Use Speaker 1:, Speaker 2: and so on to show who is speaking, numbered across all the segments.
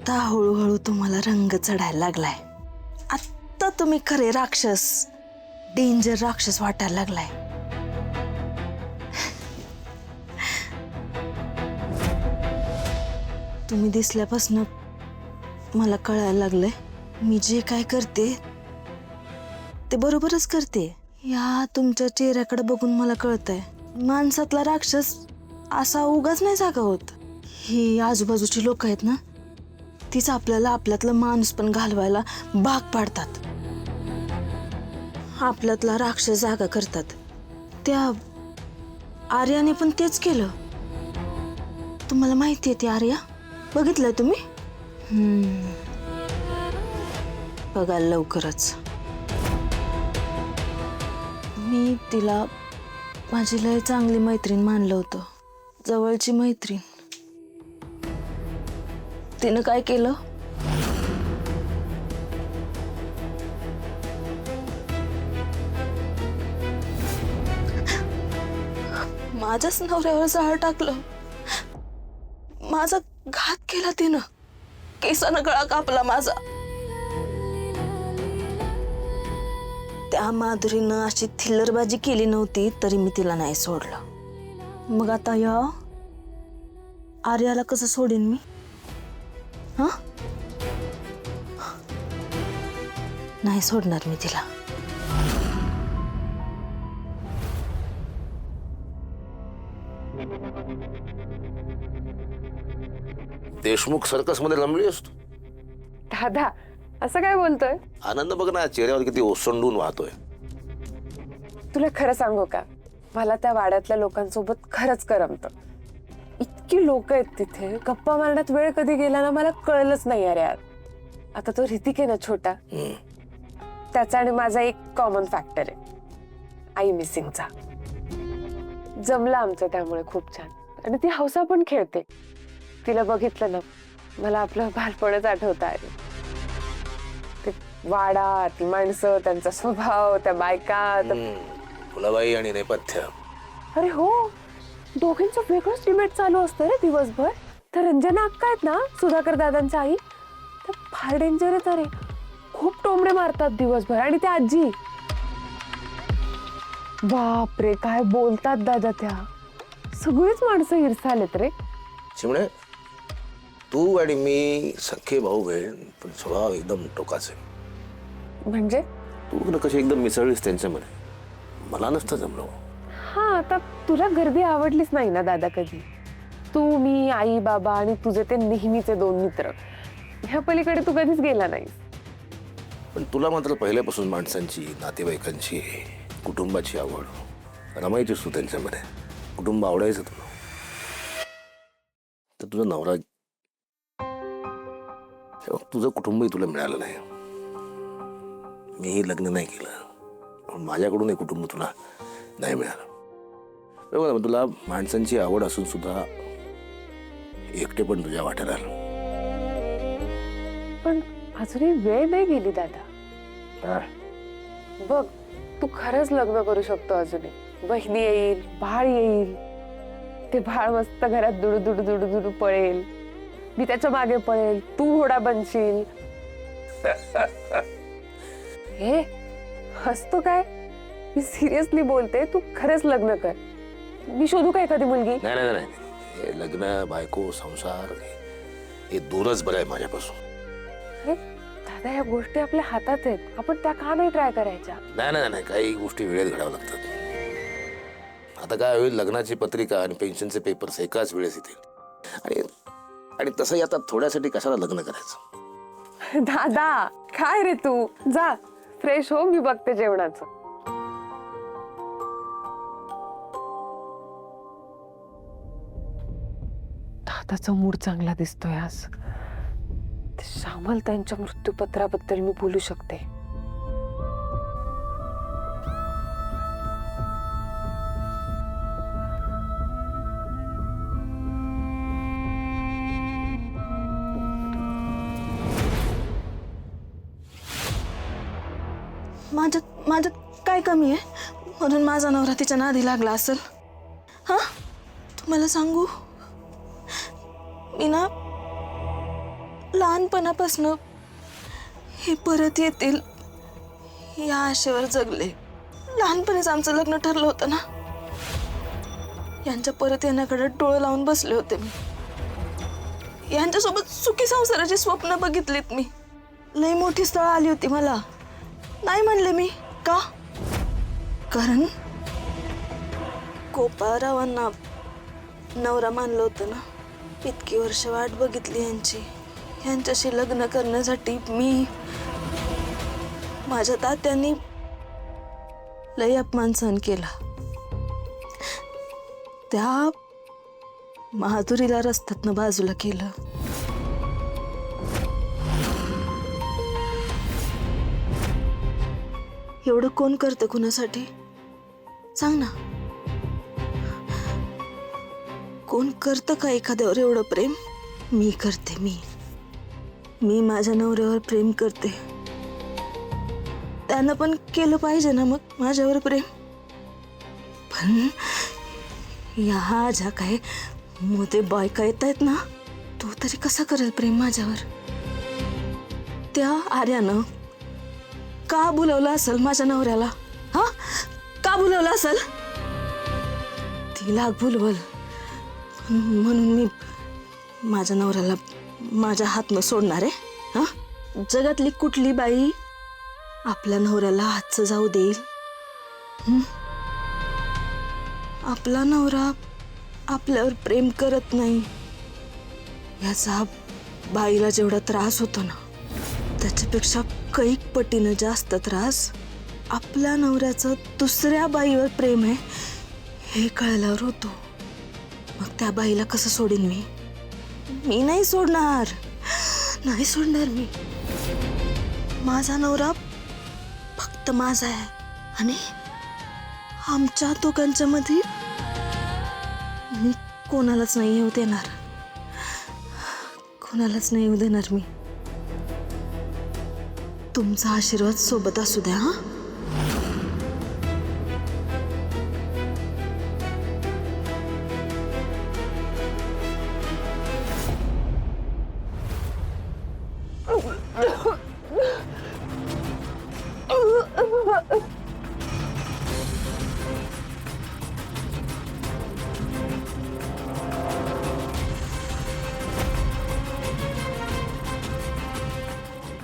Speaker 1: आता हळूहळू तुम्हाला रंग चढायला लागलाय. आता तुम्ही खरे राक्षस, डेंजर राक्षस वाटायला लागलाय. तुम्ही दिसल्यापासून मला कळायला लागलंय मी जे काय करते ते बरोबरच करते. या तुमच्या चेहऱ्याकडे बघून मला कळतंय माणसातला राक्षस असा उगाच नाही जागा होत. ही आजूबाजूची लोक आहेत ना, तीच आपल्याला आपल्यातलं माणूस पण घालवायला भाग पाडतात, आपल्यातला राक्षस जागा करतात. त्या आर्याने पण तेच केलं. तुम्हाला माहिती आहे ती आर्या? बघितलंय तुम्ही? बघा लवकरच. मी तिला माझी लय चांगली मैत्रीण मानलं होतं, जवळची मैत्रीण. तिनं काय केलं? माझ्याच नवऱ्यावर जाळ टाकलं, माझा घात केला तिनं. केसानं गळा कापला माझा. त्या माधुरीनं अशी थिल्लरबाजी केली नव्हती तरी मी तिला नाही सोडलं. मग आता या आर्याला कसं सोडीन मी? हा, नाही सोडणार मी तिला.
Speaker 2: देशमुख सर्कस मध्ये रमली असतो.
Speaker 3: दादा असं काय बोलतोय?
Speaker 2: आनंद बघ ना चेहऱ्यावर किती ओसंडून वाहतोय.
Speaker 3: तुला खरं सांगू का, मला त्या वाड्यातल्या लोकांसोबत खरंच करमतं. इतकी लोक आहेत तिथे, गप्पा मारण्यात वेळ कधी गेला ना मला कळलंच नाही. अरे यार, आता तो ऋतिक आहे ना छोटा, त्याचा आणि माझा एक कॉमन फॅक्टर आहे, आई मिसिंगचा. जमलं आमचं त्यामुळे खूप छान. आणि ती हौसा पण खेळते. तिला बघितलं ना मला आपलं बालपणच आठवतं. आहे ते वाडा, ती माणसं, त्यांचा स्वभाव, त्या बायका.
Speaker 2: फुलाबाई आणि नेपथ्य.
Speaker 3: अरे हो, दोघींचं वेगळंच डिबेट चालू असतं रे दिवसभर. तर रंजना अक्का आहेत ना, सुधाकर दादांच्या आई, तर फार डेंजर आहेत. अरे खूप टोमडे मारतात दिवसभर. आणि त्या आजी, बापरे काय बोलतात दादा. त्या सगळीच माणसं ईर्षालेत रे.
Speaker 2: चिमणे, तू आणि मी सख्खे भाऊ बहीण, पण स्वभाव एकदम टोकाचे.
Speaker 3: म्हणजे
Speaker 2: तू ना कशी एकदम मिसळलीस त्यांच्यामध्ये, मला नसतं जमलं.
Speaker 3: हा, आता तुला गर्दी आवडलीच नाही ना दादा कधी. तू, मी, आई, बाबा आणि तुझे ते नेहमीचे 2 मित्र, ह्या पलीकडे तू कधीच गेला नाहीस.
Speaker 2: पण तुला मात्र पहिल्यापासून माणसांची, नातेवाईकांची, कुटुंबाची आवड रमायचीस तू त्यांच्यामध्ये. कुटुंब आवडायचं तुला. तर तुझा नवरा, तुझं कुटुंबही तुला मिळालं नाही. मीही लग्न नाही केलं, माझ्याकडून एक कुटुंब तुला नाही मिळालं. बरोबर, तुला माणसांची आवड असून सुद्धा एकटे पण तुझ्या वाट्याला आलं.
Speaker 3: पण अजूनही वेळ नाही गेली दादा. बघ, तू खरंच लग्न करू शकतो अजूनही. बहिणी येईल, बाळ येईल. ते बाळ मस्त घरात दुडू दुडू दुडू दुडू पळेल, मी त्याच्या मागे पळेल, तू घोडा बनशील. हे हसतो काय? मी सिरियसली बोलते, तू खरंच लग्न कर. मी शोधू का एखादी मुलगी?
Speaker 2: नाही नाही नाही, हे लग्न, बायको, संसार हे दूरच बरं आहे माझ्यापासून.
Speaker 3: दादा, या गोष्टी आपल्या हातात आहेत. आपण त्या का नाही ट्राय करायच्या?
Speaker 2: नाही नाही नाही, काही गोष्टी वेळेत घडाव्या लागतात. आता काय होईल, लग्नाची पत्रिका आणि पेन्शनचे पेपर्स एकाच वेळेस येतील. आणि तसंही आता थोड्यासाठी कशाला लग्न करायचं?
Speaker 3: दादा काय रे तू, जा फ्रेश हो, मी बघते जेवणाचं. दादाचा मूड चांगला दिसतोय आज. श्यामल त्यांच्या मृत्यूपत्राबद्दल मी बोलू शकते.
Speaker 1: माझ्यात काय कमी आहे म्हणून माझा नवरा तिच्या नादी लागला असेल? हा, तुम्हाला सांगू, मी ना लहानपणापासून हे परत येतील या आशेवर जगले. लहानपणीच आमचं लग्न ठरलं होतं ना. यांच्या परत येण्याकडे डोळे लावून बसले होते मी. यांच्यासोबत सुखी संसाराची स्वप्न बघितलीत मी. लई मोठी स्थळ आली होती मला, नाही म्हणले मी. का? कारण गोपाळरावांना नवरा मानलं होतं ना. इतकी वर्ष वाट बघितली यांची. यांच्याशी लग्न करण्यासाठी मी, माझ्या तात्यांनी लई अपमान सहन केला. त्या माधुरीला रस्त्यातनं बाजूला केलं. एवढं कोण करतं कुणासाठी? सांग ना. कोण करतं का एखाद्यावर एवढं प्रेम? मी करते. मी माझ्या नवऱ्यावर प्रेम करते. त्यानं पण केलं पाहिजे ना मग माझ्यावर प्रेम. पण ह्या ज्या काय मोठे बायका येत आहेत ना, तो तरी कसा करेल प्रेम माझ्यावर? त्या आर्यानं का बोलवलं असेल माझ्या नवऱ्याला? हा, का बोलवलं असेल? तिला बोलवल म्हणून मी माझ्या नवऱ्याला माझ्या हातनं सोडणार आहे? हा, जगातली कुठली बाई आपल्या नवऱ्याला हातचं जाऊ देईल? आपला नवरा आपल्यावर प्रेम करत नाही याचा बाईला जेवढा त्रास होतो ना, त्याच्यापेक्षा कैक पटीनं जास्त त्रास आपल्या नवऱ्याचं दुसऱ्या बाईवर प्रेम आहे हे कळल्यावर होतो. मग त्या बाईला कसं सोडीन मी? मी नाही सोडणार, नाही सोडणार मी. माझा नवरा फक्त माझा आहे आणि आमच्या दोघांच्या मध्ये मी कोणालाच नाही येऊ देणार. कोणालाच नाही येऊ देणार मी. तुमचा आशीर्वाद सोबत असू द्या. हा,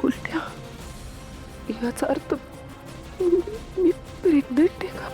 Speaker 3: उलट्या याचा अर्थ मी प्रेग्नेंट आहे का?